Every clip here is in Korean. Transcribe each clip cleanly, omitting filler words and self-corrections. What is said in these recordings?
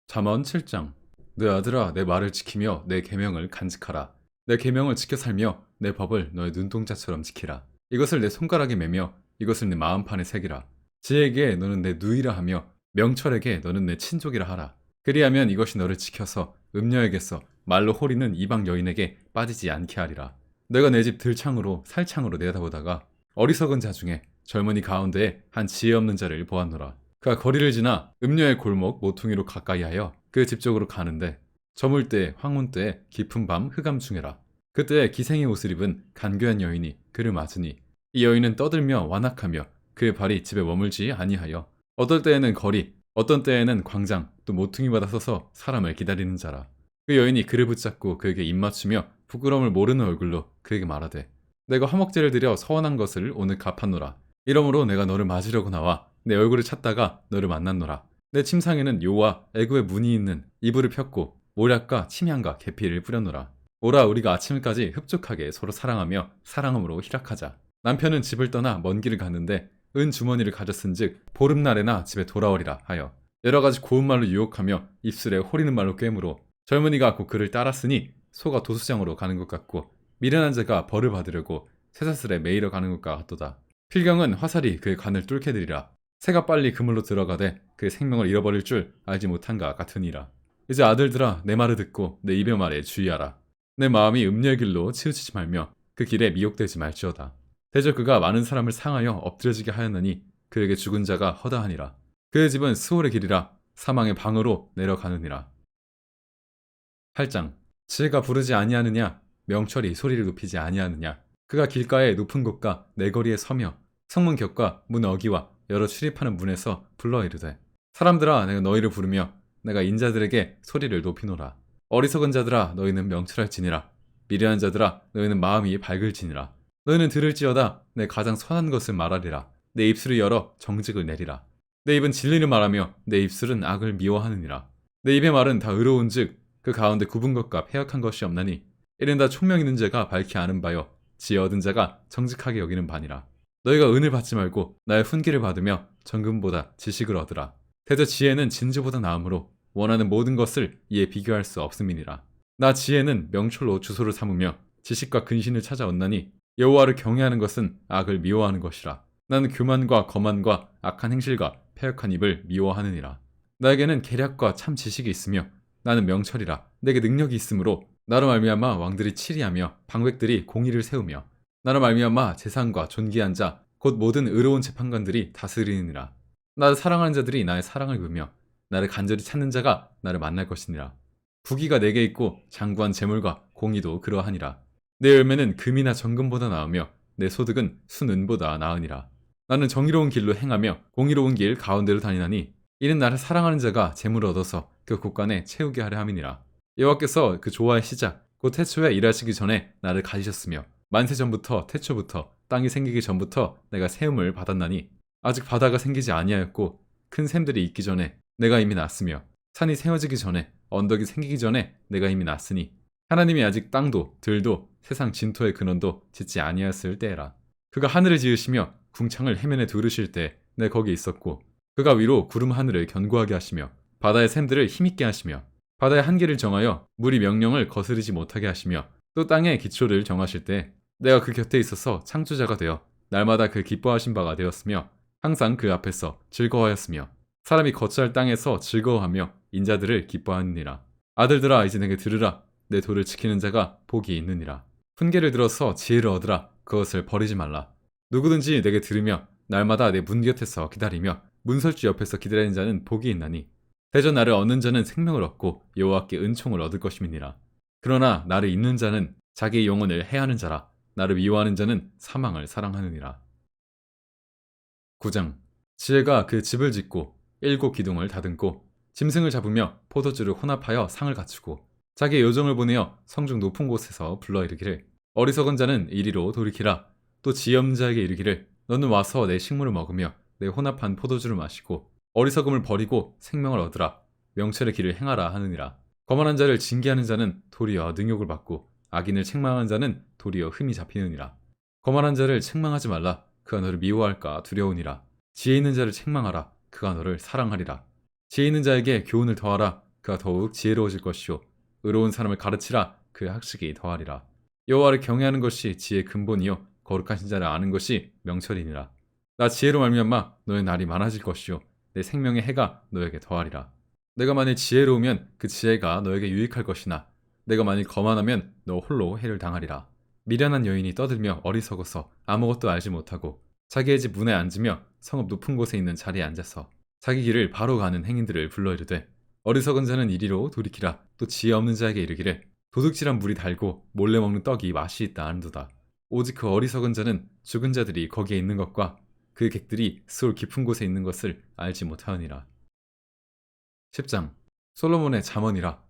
잠언 7장. 내 아들아, 내 말을 지키며 내 계명을 간직하라. 내 계명을 지켜 살며 내 법을 너의 눈동자처럼 지키라. 이것을 내 손가락에 매며 이것을 내 마음판에 새기라. 지혜에게 너는 내 누이라 하며 명철에게 너는 내 친족이라 하라. 그리하면 이것이 너를 지켜서 음녀에게서 말로 호리는 이방 여인에게 빠지지 않게 하리라. 내가 내 집 들창으로 살창으로 내다보다가 어리석은 자 중에 젊은이 가운데에 한 지혜 없는 자를 보았노라. 그가 거리를 지나 음녀의 골목 모퉁이로 가까이하여 그 집 쪽으로 가는데 저물 때 황혼 때 깊은 밤 흑암중에라. 그때 기생의 옷을 입은 간교한 여인이 그를 맞으니 이 여인은 떠들며 완악하며 그의 발이 집에 머물지 아니하여 어떨 때에는 거리 어떤 때에는 광장 또 모퉁이마다 서서 사람을 기다리는 자라. 그 여인이 그를 붙잡고 그에게 입맞추며 부끄러움을 모르는 얼굴로 그에게 말하되 내가 화목제를 드려 서원한 것을 오늘 갚았노라. 이러므로 내가 너를 맞으려고 나와 내 얼굴을 찾다가 너를 만났노라. 내 침상에는 요와 애구의 무늬 있는 이불을 폈고 모략과 침향과 계피를 뿌렸노라. 오라 우리가 아침까지 흡족하게 서로 사랑하며 사랑함으로 희락하자. 남편은 집을 떠나 먼 길을 갔는데 은 주머니를 가졌은즉 보름날에나 집에 돌아오리라 하여 여러 가지 고운 말로 유혹하며 입술에 호리는 말로 꿰므로 젊은이가 곧 그를 따랐으니 소가 도수장으로 가는 것 같고 미련한 자가 벌을 받으려고 쇠사슬에 매이러 가는 것 같도다. 필경은 화살이 그의 관을 뚫게 되리라. 새가 빨리 그물로 들어가되 그의 생명을 잃어버릴 줄 알지 못한가 같으니라. 이제 아들들아 내 말을 듣고 내 입의 말에 주의하라. 내 마음이 음녀의 길로 치우치지 말며 그 길에 미혹되지 말지어다. 대저 그가 많은 사람을 상하여 엎드려지게 하였느니 그에게 죽은 자가 허다하니라. 그의 집은 스올의 길이라 사망의 방으로 내려가느니라. 8장. 지혜가 부르지 아니하느냐 명철이 소리를 높이지 아니하느냐. 그가 길가의 높은 곳과 내거리에 서며 성문 곁과 문 어기와 여러 출입하는 문에서 불러 이르되 사람들아 내가 너희를 부르며 내가 인자들에게 소리를 높이노라. 어리석은 자들아 너희는 명철할지니라. 미련한 자들아 너희는 마음이 밝을지니라. 너희는 들을지어다 내 가장 선한 것을 말하리라. 내 입술을 열어 정직을 내리라. 내 입은 진리를 말하며 내 입술은 악을 미워하느니라. 내 입의 말은 다 의로운즉 그 가운데 굽은 것과 패역한 것이 없나니 이는 다 총명 있는 자가 밝히 아는 바요 지혜 얻은 자가 정직하게 여기는 바니라. 너희가 은을 받지 말고 나의 훈기를 받으며 정금보다 지식을 얻으라. 대저 지혜는 진주보다 나음으로 원하는 모든 것을 이에 비교할 수 없음이니라. 나 지혜는 명철로 주소를 삼으며 지식과 근신을 찾아 얻나니 여호와를 경외하는 것은 악을 미워하는 것이라. 나는 교만과 거만과 악한 행실과 패역한 입을 미워하느니라. 나에게는 계략과 참 지식이 있으며 나는 명철이라. 내게 능력이 있으므로 나로 말미암아 왕들이 치리하며 방백들이 공의를 세우며 나로 말미암아 재상과 존귀한 자 곧 모든 의로운 재판관들이 다스리느니라. 나를 사랑하는 자들이 나의 사랑을 그며 나를 간절히 찾는 자가 나를 만날 것이니라. 부귀가 내게 있고 장구한 재물과 공의도 그러하니라. 내 열매는 금이나 정금보다 나으며 내 소득은 순은보다 나으니라. 나는 정의로운 길로 행하며 공의로운 길 가운데로 다니나니 이는 나를 사랑하는 자가 재물을 얻어서 그 곳간에 채우게 하려 함이니라. 여호와께서 그 조화의 시작 곧 태초에 일하시기 전에 나를 가지셨으며 만세 전부터 태초부터 땅이 생기기 전부터 내가 세움을 받았나니 아직 바다가 생기지 아니하였고 큰 샘들이 있기 전에 내가 이미 났으며 산이 세워지기 전에 언덕이 생기기 전에 내가 이미 났으니 하나님이 아직 땅도 들도 세상 진토의 근원도 짓지 아니하였을 때에라. 그가 하늘을 지으시며 궁창을 해면에 두르실 때 내 거기 있었고 그가 위로 구름 하늘을 견고하게 하시며 바다의 샘들을 힘있게 하시며 바다의 한계를 정하여 물이 명령을 거스르지 못하게 하시며 또 땅의 기초를 정하실 때 내가 그 곁에 있어서 창조자가 되어 날마다 그 기뻐하신 바가 되었으며 항상 그 앞에서 즐거워하였으며 사람이 거처할 땅에서 즐거워하며 인자들을 기뻐하느니라. 아들들아 이제 내게 들으라. 내 도를 지키는 자가 복이 있느니라. 훈계를 들어서 지혜를 얻으라. 그것을 버리지 말라. 누구든지 내게 들으며 날마다 내 문 곁에서 기다리며 문설주 옆에서 기다리는 자는 복이 있나니 대저 나를 얻는 자는 생명을 얻고 여호와께 은총을 얻을 것임이니라. 그러나 나를 잊는 자는 자기의 영혼을 해하는 자라. 나를 미워하는 자는 사망을 사랑하느니라. 9장. 지혜가 그 집을 짓고 7 기둥을 다듬고 짐승을 잡으며 포도주를 혼합하여 상을 갖추고 자기의 요정을 보내어 성중 높은 곳에서 불러 이르기를 어리석은 자는 이리로 돌이키라. 또 지혜 없는 자에게 이르기를 너는 와서 내 식물을 먹으며 내 혼합한 포도주를 마시고 어리석음을 버리고 생명을 얻으라. 명철의 길을 행하라 하느니라. 거만한 자를 징계하는 자는 도리어 능욕을 받고 악인을 책망하는 자는 도리어 흠이 잡히느니라. 거만한 자를 책망하지 말라. 그가 너를 미워할까 두려우니라. 지혜 있는 자를 책망하라. 그가 너를 사랑하리라. 지혜 있는 자에게 교훈을 더하라. 그가 더욱 지혜로워질 것이요 의로운 사람을 가르치라 그 학식이 더하리라. 여호와를 경외하는 것이 지혜의 근본이요 거룩하신 자를 아는 것이 명철이니라. 나 지혜로 말미암아 너의 날이 많아질 것이요 내 생명의 해가 너에게 더하리라. 내가 만일 지혜로우면 그 지혜가 너에게 유익할 것이나 내가 만일 거만하면 너 홀로 해를 당하리라. 미련한 여인이 떠들며 어리석어서 아무것도 알지 못하고 자기의 집 문에 앉으며 성읍 높은 곳에 있는 자리에 앉아서 자기 길을 바로 가는 행인들을 불러 이르되 어리석은 자는 이리로 돌이키라. 또 지혜 없는 자에게 이르기를 도둑질한 물이 달고 몰래 먹는 떡이 맛이 있다 하는도다. 오직 그 어리석은 자는 죽은 자들이 거기에 있는 것과 그 객들이 스올 깊은 곳에 있는 것을 알지 못하느니라. 10장 솔로몬의 잠언이라.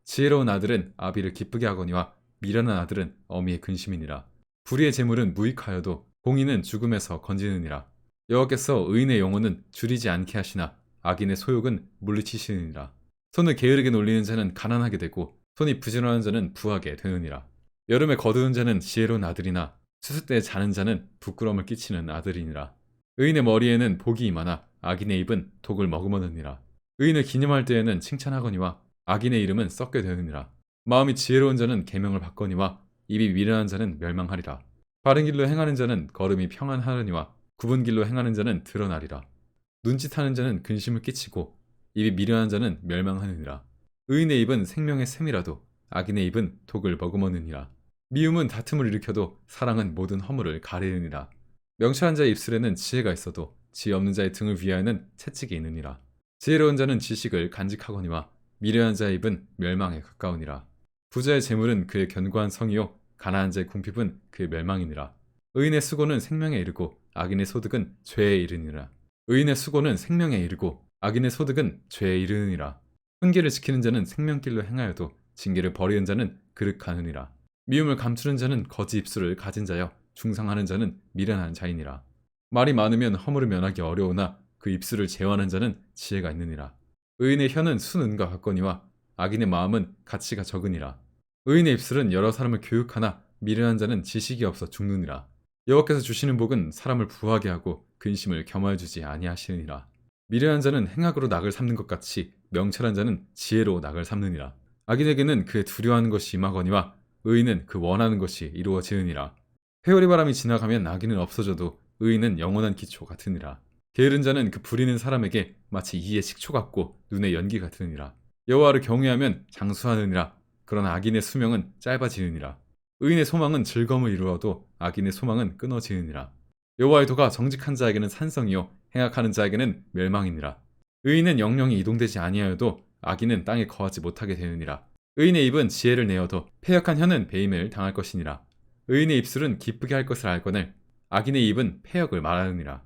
지혜로운 아들은 아비를 기쁘게 하거니와 미련한 아들은 어미의 근심이니라. 불의의 재물은 무익하여도 공의는 죽음에서 건지느니라. 여호와께서 의인의 영혼은 줄이지 않게 하시나 악인의 소욕은 물리치시느니라. 손을 게으르게 놀리는 자는 가난하게 되고 손이 부지런한 자는 부하게 되느니라. 여름에 거두는 자는 지혜로운 아들이나 추수 때에 자는 자는 부끄러움을 끼치는 아들이니라. 의인의 머리에는 복이 임하나 악인의 입은 독을 머금었느니라. 의인을 기념할 때에는 칭찬하거니와 악인의 이름은 썩게 되느니라. 마음이 지혜로운 자는 계명을 받거니와 입이 미련한 자는 멸망하리라. 바른 길로 행하는 자는 걸음이 평안하려니와 굽은 길로 행하는 자는 드러나리라. 눈짓하는 자는 근심을 끼치고 입이 미련한 자는 멸망하느니라. 의인의 입은 생명의 샘이라도 악인의 입은 독을 머금었느니라. 미움은 다툼을 일으켜도 사랑은 모든 허물을 가리느니라. 명철한 자의 입술에는 지혜가 있어도 지혜 없는 자의 등을 위하여는 채찍이 있느니라. 지혜로운 자는 지식을 간직하거니와 미련한 자의 입은 멸망에 가까우니라. 부자의 재물은 그의 견고한 성이요 가난한 자의 궁핍은 그의 멸망이니라. 의인의 수고는 생명에 이르고 악인의 소득은 죄에 이르니라. 의인의 수고는 생명에 이르고 악인의 소득은 죄에 이르느니라. 훈계를 지키는 자는 생명길로 행하여도 징계를 버리는 자는 그릇하느니라. 미움을 감추는 자는 거지 입술을 가진 자여 중상하는 자는 미련한 자이니라. 말이 많으면 허물을 면하기 어려우나 그 입술을 제어하는 자는 지혜가 있느니라. 의인의 혀는 순은과 같거니와 악인의 마음은 가치가 적으니라. 의인의 입술은 여러 사람을 교육하나 미련한 자는 지식이 없어 죽느니라. 여호와께서 주시는 복은 사람을 부하게 하고 근심을 겸하여 주지 아니하시느니라. 미련한 자는 행악으로 낙을 삼는 것 같이 명철한 자는 지혜로 낙을 삼느니라. 악인에게는 그의 두려워하는 것이 임하거니와 의인은 그 원하는 것이 이루어지느니라. 회오리 바람이 지나가면 악인은 없어져도 의인은 영원한 기초 같으니라. 게으른 자는 그 부리는 사람에게 마치 이의 식초 같고 눈의 연기 같으니라. 여호와를 경외하면 장수하느니라. 그러나 악인의 수명은 짧아지느니라. 의인의 소망은 즐거움을 이루어도 악인의 소망은 끊어지느니라. 여호와의 도가 정직한 자에게는 산성이요 행악하는 자에게는 멸망이니라. 의인은 영영이 이동되지 아니하여도 악인은 땅에 거하지 못하게 되느니라. 의인의 입은 지혜를 내어도 패역한 혀는 배임을 당할 것이니라. 의인의 입술은 기쁘게 할 것을 알거늘 악인의 입은 패역을 말하느니라.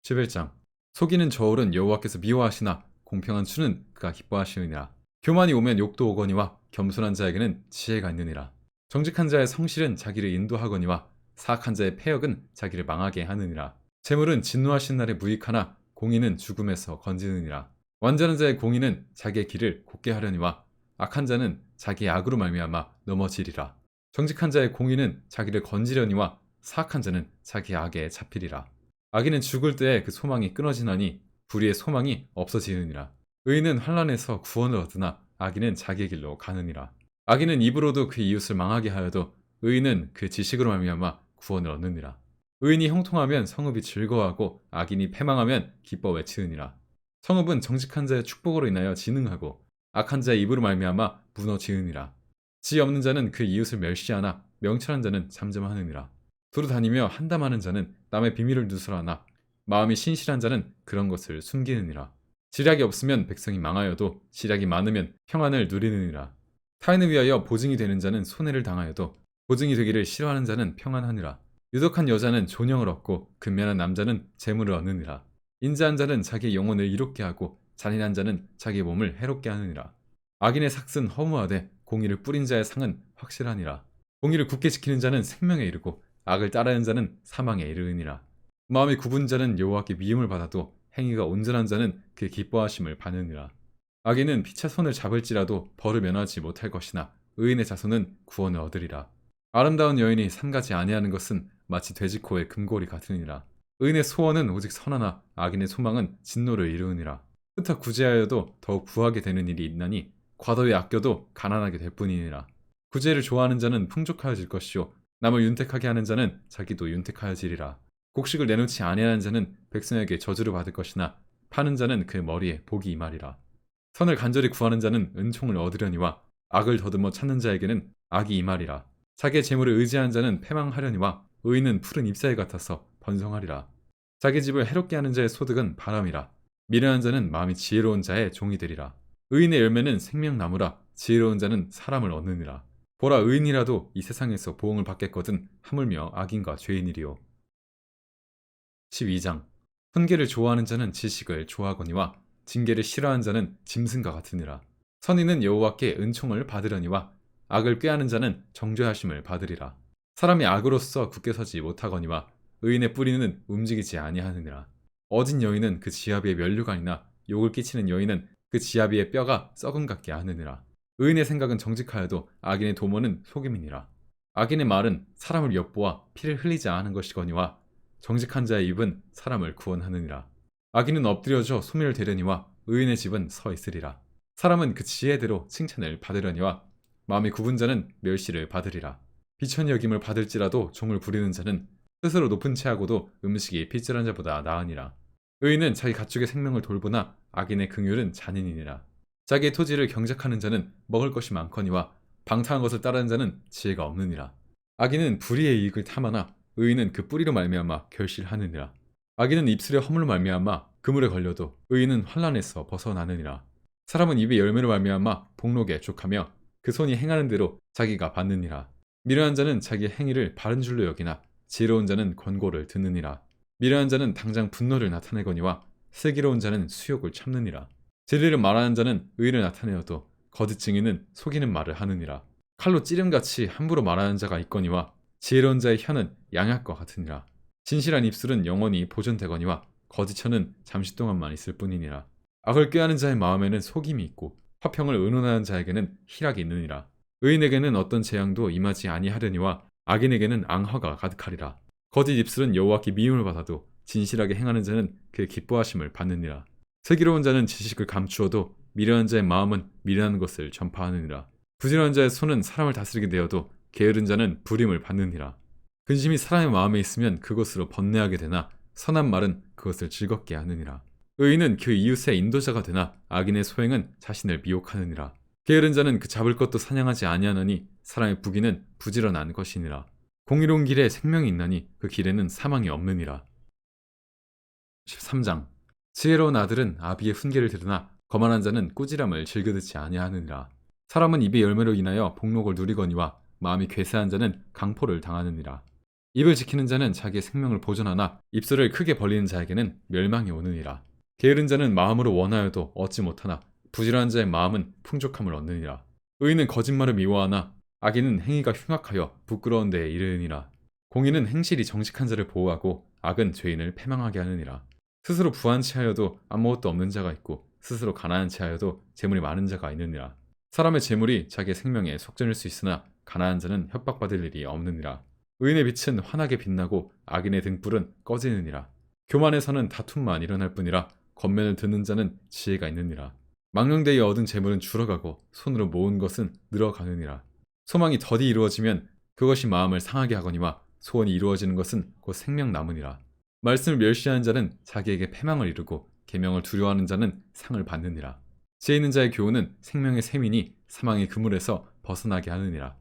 11장 속이는 저울은 여호와께서 미워하시나 공평한 수는 그가 기뻐하시느니라. 교만이 오면 욕도 오거니와 겸손한 자에게는 지혜가 있느니라. 정직한 자의 성실은 자기를 인도하거니와 사악한 자의 패역은 자기를 망하게 하느니라. 재물은 진노하신 날에 무익하나 공의는 죽음에서 건지느니라. 완전한 자의 공의는 자기의 길을 곧게 하려니와 악한 자는 자기의 악으로 말미암아 넘어지리라. 정직한 자의 공의는 자기를 건지려니와 사악한 자는 자기의 악에 잡히리라. 악인은 죽을 때에 그 소망이 끊어지나니 불의의 소망이 없어지느니라. 의인은 환난에서 구원을 얻으나 악인은 자기의 길로 가느니라. 악인은 입으로도 그 이웃을 망하게 하여도 의인은 그 지식으로 말미암아 구원을 얻느니라. 의인이 형통하면 성읍이 즐거워하고 악인이 패망하면 기뻐 외치느니라. 성읍은 정직한 자의 축복으로 인하여 진흥하고 악한 자의 입으로 말미암아 무너지느니라. 지혜 없는 자는 그 이웃을 멸시하나 명철한 자는 잠잠하느니라. 두루 다니며 한담하는 자는 남의 비밀을 누설하나 마음이 신실한 자는 그런 것을 숨기느니라. 지략이 없으면 백성이 망하여도 지략이 많으면 평안을 누리느니라. 타인을 위하여 보증이 되는 자는 손해를 당하여도 보증이 되기를 싫어하는 자는 평안하니라. 유독한 여자는 존영을 얻고 근면한 남자는 재물을 얻느니라. 인자한 자는 자기의 영혼을 이롭게 하고 잔인한 자는 자기의 몸을 해롭게 하느니라. 악인의 삭은 허무하되 공의를 뿌린 자의 상은 확실하니라. 공의를 굳게 지키는 자는 생명에 이르고 악을 따르는 자는 사망에 이르느니라. 마음이 굽은 자는 여호와께 미움을 받아도 행위가 온전한 자는 그 기뻐하심을 받느니라. 악인은 피차 손을 잡을지라도 벌을 면하지 못할 것이나 의인의 자손은 구원을 얻으리라. 아름다운 여인이 삼가지 아니하는 것은 마치 돼지코의 금고리 같으니라. 의인의 소원은 오직 선하나 악인의 소망은 진노를 이루느니라. 흩어 구제하여도 더욱 구하게 되는 일이 있나니 과도히 아껴도 가난하게 될 뿐이니라. 구제를 좋아하는 자는 풍족하여질 것이요 남을 윤택하게 하는 자는 자기도 윤택하여지리라. 곡식을 내놓지 아니하는 자는 백성에게 저주를 받을 것이나 파는 자는 그 머리에 복이 임하리라. 선을 간절히 구하는 자는 은총을 얻으려니와 악을 더듬어 찾는 자에게는 악이 임하리라. 자기의 재물을 의지하는 자는 패망하려니와 의인은 푸른 잎사귀 같아서 번성하리라. 자기 집을 해롭게 하는 자의 소득은 바람이라. 미련한 자는 마음이 지혜로운 자의 종이 되리라. 의인의 열매는 생명나무라. 지혜로운 자는 사람을 얻느니라. 보라, 의인이라도 이 세상에서 보응을 받겠거든 하물며 악인과 죄인이리요. 12장. 훈계를 좋아하는 자는 지식을 좋아하거니와 징계를 싫어하는 자는 짐승과 같으니라. 선인은 여호와께 은총을 받으려니와 악을 꾀하는 자는 정죄하심을 받으리라. 사람이 악으로서 굳게 서지 못하거니와 의인의 뿌리는 움직이지 아니하느니라. 어진 여인은 그 지아비의 면류관이나 욕을 끼치는 여인은 그 지아비의 뼈가 썩음 같게 하느니라. 의인의 생각은 정직하여도 악인의 도모는 속임이니라. 악인의 말은 사람을 엿보아 피를 흘리지 않은 것이거니와 정직한 자의 입은 사람을 구원하느니라. 악인은 엎드려져 소멸을 대려니와 의인의 집은 서 있으리라. 사람은 그 지혜대로 칭찬을 받으려니와 마음이 굽은 자는 멸시를 받으리라. 비천히 여김을 받을지라도 종을 부리는 자는 스스로 높은 채하고도 음식이 핏질한 자보다 나으니라. 의인은 자기 가축의 생명을 돌보나 악인의 긍휼은 잔인이니라. 자기의 토지를 경작하는 자는 먹을 것이 많거니와 방탕한 것을 따르는 자는 지혜가 없느니라. 악인은 불의의 이익을 탐하나 의인은 그 뿌리로 말미암아 결실하느니라. 악인은 입술에 허물로 말미암아 그물에 걸려도 의인은 환난에서 벗어나느니라. 사람은 입의 열매로 말미암아 복록에 족하며 그 손이 행하는 대로 자기가 받느니라. 미련한 자는 자기의 행위를 바른 줄로 여기나 지혜로운 자는 권고를 듣느니라. 미련한 자는 당장 분노를 나타내거니와 슬기로운 자는 수욕을 참느니라. 진리를 말하는 자는 의를 나타내어도 거짓 증인은 속이는 말을 하느니라. 칼로 찌름같이 함부로 말하는 자가 있거니와 지혜로운 자의 혀는 양약과 같으니라. 진실한 입술은 영원히 보존되거니와 거짓 혀는 잠시 동안만 있을 뿐이니라. 악을 꾀하는 자의 마음에는 속임이 있고 화평을 의논하는 자에게는 희락이 있느니라. 의인에게는 어떤 재앙도 임하지 아니하려니와 악인에게는 앙화가 가득하리라. 거짓 입술은 여호와께 미움을 받아도 진실하게 행하는 자는 그의 기뻐하심을 받느니라. 슬기로운 자는 지식을 감추어도 미련한 자의 마음은 미련한 것을 전파하느니라. 부지런한 자의 손은 사람을 다스리게 되어도 게으른 자는 불임을 받느니라. 근심이 사람의 마음에 있으면 그것으로 번뇌하게 되나 선한 말은 그것을 즐겁게 하느니라. 의인은 그 이웃의 인도자가 되나 악인의 소행은 자신을 미혹하느니라. 게으른 자는 그 잡을 것도 사냥하지 아니하나니 사람의 부귀는 부지런한 것이니라. 공의로운 길에 생명이 있나니 그 길에는 사망이 없느니라. 13장. 지혜로운 아들은 아비의 훈계를 들으나 거만한 자는 꾸지람을 즐겨 듣지 아니하느니라. 사람은 입의 열매로 인하여 복록을 누리거니와 마음이 괴세한 자는 강포를 당하느니라. 입을 지키는 자는 자기의 생명을 보존하나 입술을 크게 벌리는 자에게는 멸망이 오느니라. 게으른 자는 마음으로 원하여도 얻지 못하나 부지런한 자의 마음은 풍족함을 얻느니라. 의인은 거짓말을 미워하나 악인은 행위가 흉악하여 부끄러운 데에 이르느니라. 공의는 행실이 정직한 자를 보호하고 악은 죄인을 패망하게 하느니라. 스스로 부한 채하여도 아무것도 없는 자가 있고 스스로 가난한 채하여도 재물이 많은 자가 있느니라. 사람의 재물이 자기의 생명에 속전일 수 있으나 가난한 자는 협박받을 일이 없느니라. 의인의 빛은 환하게 빛나고 악인의 등불은 꺼지느니라. 교만에서는 다툼만 일어날 뿐이라 겉면을 드는 자는 지혜가 있느니라. 망령되이 얻은 재물은 줄어가고 손으로 모은 것은 늘어가느니라. 소망이 더디 이루어지면 그것이 마음을 상하게 하거니와 소원이 이루어지는 것은 곧 생명 남으니라. 말씀을 멸시하는 자는 자기에게 패망을 이루고 계명을 두려워하는 자는 상을 받느니라. 지혜 있는 자의 교훈은 생명의 샘이니 사망의 그물에서 벗어나게 하느니라.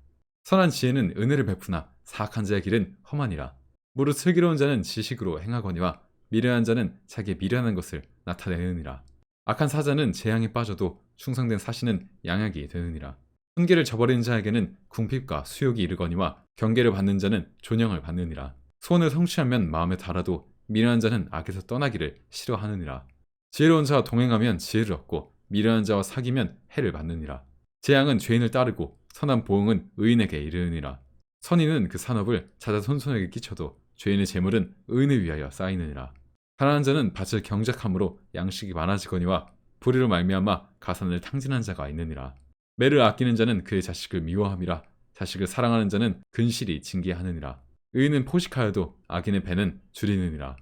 선한 지혜는 은혜를 베푸나 사악한 자의 길은 험하니라. 무릇 슬기로운 자는 지식으로 행하거니와 미련한 자는 자기의 미련한 것을 나타내느니라. 악한 사자는 재앙에 빠져도 충성된 사신은 양약이 되느니라. 훈계를 저버리는 자에게는 궁핍과 수욕이 이르거니와 경계를 받는 자는 존영을 받느니라. 소원을 성취하면 마음에 달아도 미련한 자는 악에서 떠나기를 싫어하느니라. 지혜로운 자와 동행하면 지혜를 얻고 미련한 자와 사귀면 해를 받느니라. 재앙은 죄인을 따르고 선한 보응은 의인에게 이르느니라. 선인은 그 산업을 자자손손에게 끼쳐도 죄인의 재물은 의인을 위하여 쌓이느니라. 가난한 자는 밭을 경작함으로 양식이 많아지거니와 불의로 말미암아 가산을 탕진한 자가 있느니라. 매를 아끼는 자는 그의 자식을 미워함이라. 자식을 사랑하는 자는 근실이 징계하느니라. 의인은 포식하여도 악인의 배는 줄이느니라.